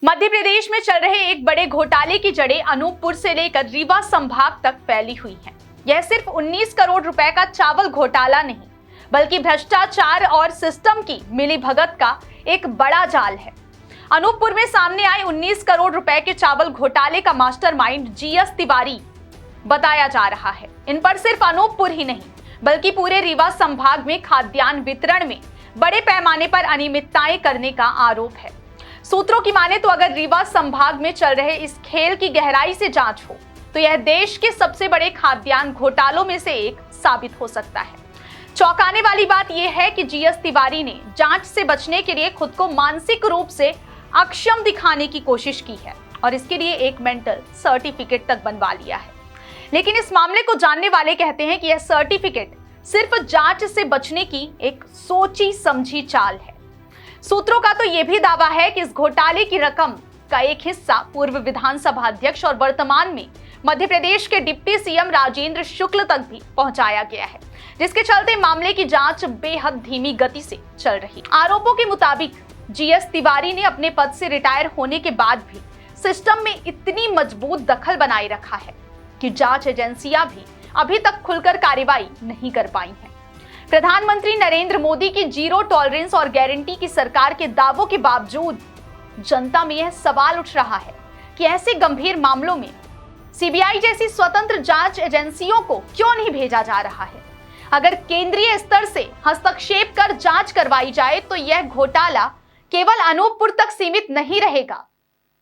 मध्य प्रदेश में चल रहे एक बड़े घोटाले की जड़ें अनूपपुर से लेकर रीवा संभाग तक फैली हुई हैं। यह सिर्फ 19 करोड़ रुपए का चावल घोटाला नहीं, बल्कि भ्रष्टाचार और सिस्टम की मिलीभगत का एक बड़ा जाल है। अनूपपुर में सामने आए 19 करोड़ रुपए के चावल घोटाले का मास्टरमाइंड जीएस तिवारी बताया जा रहा है। इन पर सिर्फ अनूपपुर ही नहीं, बल्कि पूरे रीवा संभाग में खाद्यान्न वितरण में बड़े पैमाने पर अनियमितताएं करने का आरोप है। सूत्रों की माने तो अगर रीवा संभाग में चल रहे इस खेल की गहराई से जांच हो तो यह देश के सबसे बड़े खाद्यान्न घोटालों में से एक साबित हो सकता है। चौंकाने वाली बात यह है कि जीएस तिवारी ने जांच से बचने के लिए खुद को मानसिक रूप से अक्षम दिखाने की कोशिश की है और इसके लिए एक मेंटल सर्टिफिकेट तक बनवा लिया है। लेकिन इस मामले को जानने वाले कहते हैं कि यह सर्टिफिकेट सिर्फ जांच से बचने की एक सोची समझी चाल है। सूत्रों का तो यह भी दावा है कि इस घोटाले की रकम का एक हिस्सा पूर्व विधानसभा अध्यक्ष और वर्तमान में मध्य प्रदेश के डिप्टी सीएम राजेंद्र शुक्ल तक भी पहुंचाया गया है, जिसके चलते मामले की जांच बेहद धीमी गति से चल रही। आरोपों के मुताबिक जीएस तिवारी ने अपने पद से रिटायर होने के बाद भी सिस्टम में इतनी मजबूत दखल बनाए रखा है कि जांच एजेंसियां भी अभी तक खुलकर कार्रवाई नहीं कर पाई हैं। प्रधानमंत्री नरेंद्र मोदी की जीरो टॉलरेंस और गारंटी की सरकार के दावों के बावजूद जनता में यह सवाल उठ रहा है कि ऐसे गंभीर मामलों में सीबीआई जैसी स्वतंत्र जांच एजेंसियों को क्यों नहीं भेजा जा रहा है। अगर केंद्रीय स्तर से हस्तक्षेप कर जांच करवाई जाए तो यह घोटाला केवल अनूपपुर तक सीमित नहीं रहेगा,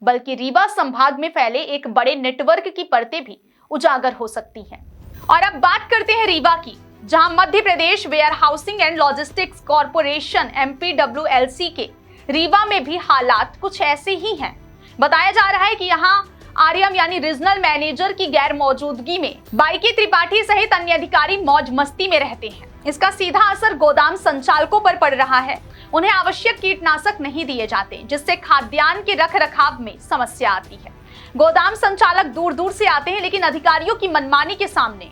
बल्कि रीवा संभाग में फैले एक बड़े नेटवर्क की परतें भी उजागर हो सकती हैं। और अब बात करते हैं रीवा की, जहां Madhya Pradesh warehousing and logistics corporation MPWLC के रीवा में भी हालात कुछ ऐसे ही हैं। बताया जा रहा है कि यहां आरएम यानी रीजनल मैनेजर की गैर मौजूदगी में बाइकी त्रिपाठी सहित अन्य अधिकारी मौज मस्ती में रहते हैं। इसका सीधा असर गोदाम संचालकों पर पड़ रहा है। उन्हें आवश्यक कीटनाशक नहीं दिए जाते, जिससे खाद्यान्न के रख रखाव में समस्या आती है। गोदाम संचालक दूर दूर से आते हैं, लेकिन अधिकारियों की मनमानी के सामने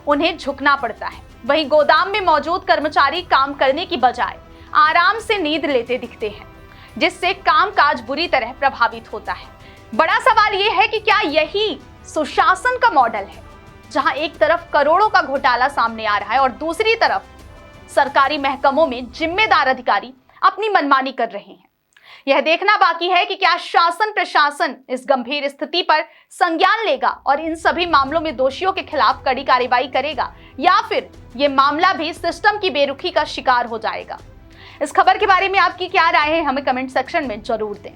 उन्हें झुकना पड़ता है। वहीं गोदाम में मौजूद कर्मचारी काम करने की बजाय आराम से नींद लेते दिखते हैं, जिससे कामकाज बुरी तरह प्रभावित होता है। बड़ा सवाल यह है कि क्या यही सुशासन का मॉडल है, जहां एक तरफ करोड़ों का घोटाला सामने आ रहा है और दूसरी तरफ सरकारी महकमों में जिम्मेदार अधिकारी अपनी मनमानी कर रहे हैं। यह देखना बाकी है कि क्या शासन प्रशासन इस गंभीर स्थिति पर संज्ञान लेगा और इन सभी मामलों में दोषियों के खिलाफ कड़ी कार्रवाई करेगा, या फिर यह मामला भी सिस्टम की बेरुखी का शिकार हो जाएगा। इस खबर के बारे में आपकी क्या राय है, हमें कमेंट सेक्शन में जरूर दें।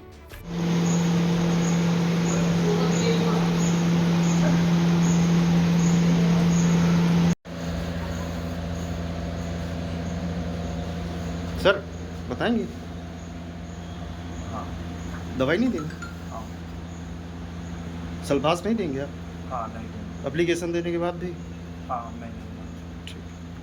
सर बताएंगे? हाँ। दवाई नहीं देंगे? हाँ। सल्फास नहीं देंगे आप? हाँ नहीं देंगे। एप्लीकेशन देने के बाद भी? हाँ नहीं देंगे।